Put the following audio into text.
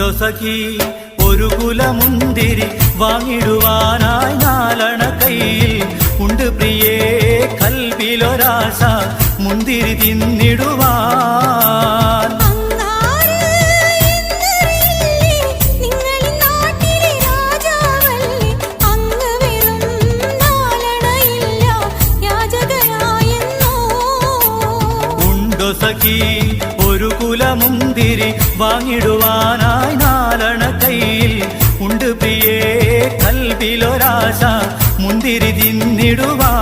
ഉണ്ടോ സഖി ഒരു കുലമുന്തിരി വാങ്ങിടുവാനായി നാലണ കയ്യിൽ ഉണ്ട് പ്രിയേ കൽവിലൊരാശ മുന്തിരി തിന്നിടുവാൻ. ഉണ്ടോ സഖി ഒരു കുലമുന്തിരി വാങ്ങിടുവാനായി നാലണ കയ്യിൽ ഉണ്ട് പ്രിയേ കൽവിലൊരാശ മുന്തിരി തിന്നിടുവാൻ.